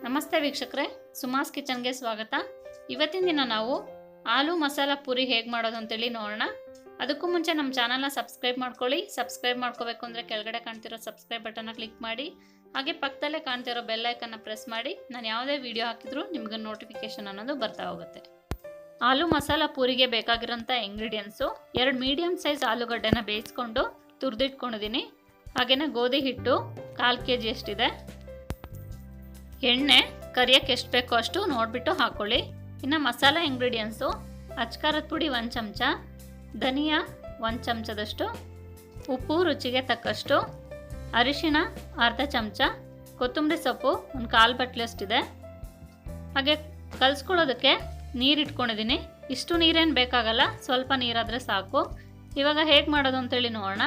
ನಮಸ್ತೆ ವೀಕ್ಷಕರೇ, ಸುಮಾಸ್ ಕಿಚನ್ಗೆ ಸ್ವಾಗತ. ಇವತ್ತಿನ ದಿನ ನಾವು ಆಲೂ ಮಸಾಲ ಪೂರಿ ಹೇಗೆ ಮಾಡೋದು ಅಂತೇಳಿ ನೋಡೋಣ. ಅದಕ್ಕೂ ಮುಂಚೆ ನಮ್ಮ ಚಾನಲ್ನ ಸಬ್ಸ್ಕ್ರೈಬ್ ಮಾಡ್ಕೊಳ್ಳಿ. ಸಬ್ಸ್ಕ್ರೈಬ್ ಮಾಡ್ಕೋಬೇಕು ಅಂದರೆ ಕೆಳಗಡೆ ಕಾಣ್ತಿರೋ ಸಬ್ಸ್ಕ್ರೈಬ್ ಬಟನ್ನ ಕ್ಲಿಕ್ ಮಾಡಿ, ಹಾಗೆ ಪಕ್ಕದಲ್ಲೇ ಕಾಣ್ತಿರೋ ಬೆಲ್ ಐಕನ್ನ ಪ್ರೆಸ್ ಮಾಡಿ. ನಾನು ಯಾವುದೇ ವಿಡಿಯೋ ಹಾಕಿದ್ರೂ ನಿಮ್ಗೆ ನೋಟಿಫಿಕೇಶನ್ ಅನ್ನೋದು ಬರ್ತಾ ಹೋಗುತ್ತೆ. ಆಲೂ ಮಸಾಲ ಪೂರಿಗೆ ಬೇಕಾಗಿರೋಂಥ ಇಂಗ್ರೀಡಿಯೆಂಟ್ಸು: 2 ಮೀಡಿಯಮ್ ಸೈಜ್ ಆಲೂಗಡ್ಡೆನ ಬೇಯಿಸ್ಕೊಂಡು ತುರಿದಿಟ್ಕೊಂಡಿದ್ದೀನಿ. ಹಾಗೆಯೇ ಗೋಧಿ ಹಿಟ್ಟು 1/4 kg ಎಷ್ಟಿದೆ. ಎಣ್ಣೆ ಕರಿಯಕ್ಕೆ ಎಷ್ಟು ಬೇಕೋ ಅಷ್ಟು ನೋಡಿಬಿಟ್ಟು ಹಾಕ್ಕೊಳ್ಳಿ. ಇನ್ನು ಮಸಾಲೆ ಇಂಗ್ರೀಡಿಯೆಂಟ್ಸು: ಅಚ್ಕಾರದ ಪುಡಿ 1 ಚಮಚ, ಧನಿಯಾ 1 ಚಮಚದಷ್ಟು, ಉಪ್ಪು ರುಚಿಗೆ ತಕ್ಕಷ್ಟು, ಅರಿಶಿಣ ಅರ್ಧ ಚಮಚ, ಕೊತ್ತಂಬರಿ ಸೊಪ್ಪು 1/4 ಬಟ್ಲಷ್ಟಿದೆ. ಹಾಗೆ ಕಲಿಸ್ಕೊಳ್ಳೋದಕ್ಕೆ ನೀರು ಇಟ್ಕೊಂಡಿದ್ದೀನಿ. ಇಷ್ಟು ನೀರೇನು ಬೇಕಾಗಲ್ಲ, ಸ್ವಲ್ಪ ನೀರಾದರೆ ಸಾಕು. ಇವಾಗ ಹೇಗೆ ಮಾಡೋದು ಅಂತೇಳಿ ನೋಡೋಣ.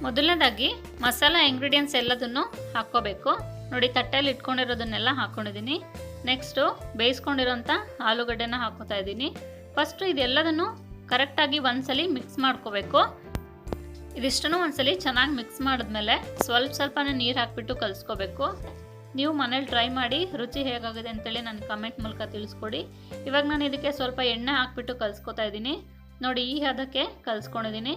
ಮೊದಲನೇದಾಗಿ ಮಸಾಲ ಇಂಗ್ರೀಡಿಯೆಂಟ್ಸ್ ಎಲ್ಲದನ್ನು ಹಾಕ್ಕೋಬೇಕು. ನೋಡಿ, ತಟ್ಟೆಯಲ್ಲಿ ಇಟ್ಕೊಂಡಿರೋದನ್ನೆಲ್ಲ ಹಾಕ್ಕೊಂಡಿದ್ದೀನಿ. ನೆಕ್ಸ್ಟು ಬೇಯಿಸ್ಕೊಂಡಿರೋಂಥ ಆಲೂಗಡ್ಡೆನ ಹಾಕ್ಕೋತಾ ಇದ್ದೀನಿ. ಫಸ್ಟು ಇದೆಲ್ಲದನ್ನು ಕರೆಕ್ಟಾಗಿ ಒಂದ್ಸಲಿ ಮಿಕ್ಸ್ ಮಾಡ್ಕೋಬೇಕು. ಇದಿಷ್ಟನ್ನು ಒಂದ್ಸಲಿ ಚೆನ್ನಾಗಿ ಮಿಕ್ಸ್ ಮಾಡಿದ್ಮೇಲೆ ಸ್ವಲ್ಪನೇ ನೀರು ಹಾಕ್ಬಿಟ್ಟು ಕಲಿಸ್ಕೋಬೇಕು. ನೀವು ಮನೇಲಿ ಟ್ರೈ ಮಾಡಿ ರುಚಿ ಹೇಗಾಗಿದೆ ಅಂತೇಳಿ ನನ್ನ ಕಮೆಂಟ್ ಮೂಲಕ ತಿಳಿಸ್ಕೊಡಿ. ಇವಾಗ ನಾನು ಇದಕ್ಕೆ ಸ್ವಲ್ಪ ಎಣ್ಣೆ ಹಾಕ್ಬಿಟ್ಟು ಕಲಿಸ್ಕೊತಾ ಇದ್ದೀನಿ. ನೋಡಿ, ಈ ಹದಕ್ಕೆ ಕಲಿಸ್ಕೊಂಡಿದ್ದೀನಿ.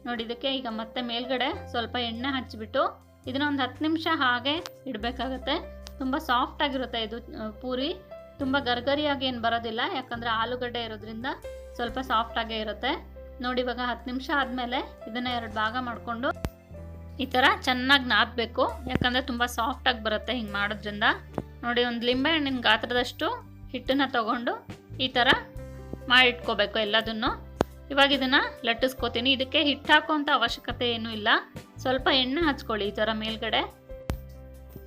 ನೋಡಿ, ಇದಕ್ಕೆ ಈಗ ಮತ್ತೆ ಮೇಲ್ಗಡೆ ಸ್ವಲ್ಪ ಎಣ್ಣೆ ಹಚ್ಚಿಬಿಟ್ಟು ಇದನ್ನ ಒಂದು 10 ನಿಮಿಷ ಹಾಗೆ ಇಡಬೇಕಾಗತ್ತೆ. ತುಂಬ ಸಾಫ್ಟ್ ಆಗಿರುತ್ತೆ ಇದು ಪೂರಿ. ತುಂಬ ಗರ್ಗರಿಯಾಗಿ ಏನು ಬರೋದಿಲ್ಲ, ಯಾಕಂದರೆ ಆಲೂಗಡ್ಡೆ ಇರೋದ್ರಿಂದ ಸ್ವಲ್ಪ ಸಾಫ್ಟಾಗೇ ಇರುತ್ತೆ. ನೋಡಿ, ಇವಾಗ 10 ನಿಮಿಷ ಆದಮೇಲೆ ಇದನ್ನು 2 ಭಾಗ ಮಾಡಿಕೊಂಡು ಈ ಥರ ಚೆನ್ನಾಗಿ ನಾದಬೇಕು, ಯಾಕಂದರೆ ತುಂಬ ಸಾಫ್ಟಾಗಿ ಬರುತ್ತೆ ಹಿಂಗೆ ಮಾಡೋದ್ರಿಂದ. ನೋಡಿ, ಒಂದು ಲಿಂಬೆ ಹಣ್ಣಿನ ಗಾತ್ರದಷ್ಟು ಹಿಟ್ಟನ್ನು ತೊಗೊಂಡು ಈ ಥರ ಮಾಡಿಟ್ಕೋಬೇಕು ಎಲ್ಲದನ್ನು. ಇವಾಗ ಇದನ್ನು ಲಟ್ಟಿಸ್ಕೋತೀನಿ. ಇದಕ್ಕೆ ಹಿಟ್ಟು ಹಾಕೋಂಥ ಅವಶ್ಯಕತೆ ಏನೂ ಇಲ್ಲ. ಸ್ವಲ್ಪ ಎಣ್ಣೆ ಹಚ್ಕೊಳ್ಳಿ ಈ ಥರ ಮೇಲ್ಗಡೆ.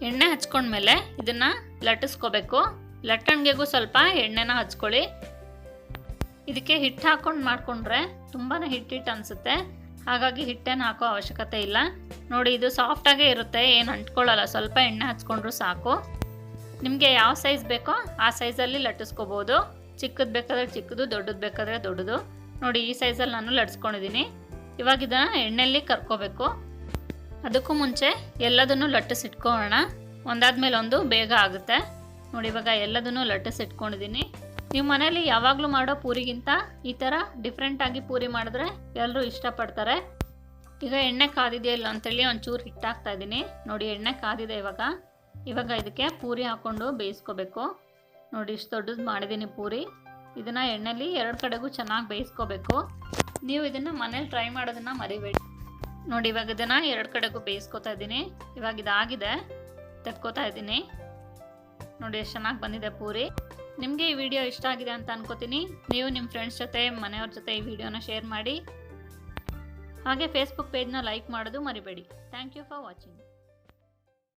ಎಣ್ಣೆ ಹಚ್ಕೊಂಡ್ಮೇಲೆ ಇದನ್ನು ಲಟ್ಟಿಸ್ಕೋಬೇಕು. ಲಟ್ಟಣಿಗೆಗೂ ಸ್ವಲ್ಪ ಎಣ್ಣೆನ ಹಚ್ಕೊಳ್ಳಿ. ಇದಕ್ಕೆ ಹಿಟ್ಟು ಹಾಕ್ಕೊಂಡು ಮಾಡಿಕೊಂಡ್ರೆ ತುಂಬಾ ಹಿಟ್ಟು ಅನಿಸುತ್ತೆ, ಹಾಗಾಗಿ ಹಿಟ್ಟೇನು ಹಾಕೋ ಅವಶ್ಯಕತೆ ಇಲ್ಲ. ನೋಡಿ, ಇದು ಸಾಫ್ಟಾಗೇ ಇರುತ್ತೆ, ಏನು ಅಂಟ್ಕೊಳ್ಳಲ್ಲ. ಸ್ವಲ್ಪ ಎಣ್ಣೆ ಹಚ್ಕೊಂಡ್ರೂ ಸಾಕು. ನಿಮಗೆ ಯಾವ ಸೈಜ್ ಬೇಕೋ ಆ ಸೈಜಲ್ಲಿ ಲಟ್ಟಿಸ್ಕೋಬೋದು. ಚಿಕ್ಕದು ಬೇಕಾದರೆ ಚಿಕ್ಕದು, ದೊಡ್ಡದು ಬೇಕಾದರೆ ದೊಡ್ಡದು. ನೋಡಿ, ಈ ಸೈಜಲ್ಲಿ ನಾನು ಲಟ್ಸ್ಕೊಂಡಿದ್ದೀನಿ. ಇವಾಗ ಇದನ್ನು ಎಣ್ಣೆಯಲ್ಲಿ ಕರ್ಕೋಬೇಕು. ಅದಕ್ಕೂ ಮುಂಚೆ ಎಲ್ಲದನ್ನು ಲಟ್ಟಿಸಿಟ್ಕೊಳ್ಳೋಣ. ಒಂದಾದ್ಮೇಲೆ ಒಂದು ಬೇಗ ಆಗುತ್ತೆ. ನೋಡಿ, ಇವಾಗ ಎಲ್ಲದನ್ನು ಲಟ್ಟಿಸಿಟ್ಕೊಂಡಿದ್ದೀನಿ. ನೀವು ಮನೇಲಿ ಯಾವಾಗಲೂ ಮಾಡೋ ಪೂರಿಗಿಂತ ಈ ಥರ ಡಿಫ್ರೆಂಟಾಗಿ ಪೂರಿ ಮಾಡಿದ್ರೆ ಎಲ್ಲರೂ ಇಷ್ಟಪಡ್ತಾರೆ. ಈಗ ಎಣ್ಣೆ ಕಾದಿದೆಯಾ ಇಲ್ಲ ಅಂತೇಳಿ ಒಂಚೂರು ಹಿಟ್ಟು ಹಾಕ್ತಾ ಇದ್ದೀನಿ. ನೋಡಿ, ಎಣ್ಣೆ ಕಾದಿದೆ. ಇವಾಗ ಇದಕ್ಕೆ ಪೂರಿ ಹಾಕ್ಕೊಂಡು ಬೇಯಿಸ್ಕೋಬೇಕು. ನೋಡಿ, ಇಷ್ಟು ದೊಡ್ಡದು ಮಾಡಿದ್ದೀನಿ ಪೂರಿ. ಇದನ್ನು ಎಣ್ಣೆಲಿ 2 ಕಡೆಗೂ ಚೆನ್ನಾಗಿ ಬೇಯಿಸ್ಕೋಬೇಕು. ನೀವು ಇದನ್ನು ಮನೇಲಿ ಟ್ರೈ ಮಾಡೋದನ್ನು ಮರಿಬೇಡಿ. ನೋಡಿ, ಇವಾಗ ಇದನ್ನು 2 ಕಡೆಗೂ ಬೇಯಿಸ್ಕೊತಾ ಇದ್ದೀನಿ. ಇವಾಗ ಇದಾಗಿದೆ, ತೆಕ್ಕೋತಾ ಇದ್ದೀನಿ. ನೋಡಿ, ಎಷ್ಟು ಚೆನ್ನಾಗಿ ಬಂದಿದೆ ಪೂರಿ. ನಿಮಗೆ ಈ ವಿಡಿಯೋ ಇಷ್ಟ ಆಗಿದೆ ಅಂತ ಅನ್ಕೋತೀನಿ. ನೀವು ನಿಮ್ಮ ಫ್ರೆಂಡ್ಸ್ ಜೊತೆ, ಮನೆಯವ್ರ ಜೊತೆ ಈ ವಿಡಿಯೋನ ಶೇರ್ ಮಾಡಿ. ಹಾಗೆ ಫೇಸ್ಬುಕ್ ಪೇಜ್ನ ಲೈಕ್ ಮಾಡೋದು ಮರಿಬೇಡಿ. Thank you for watching.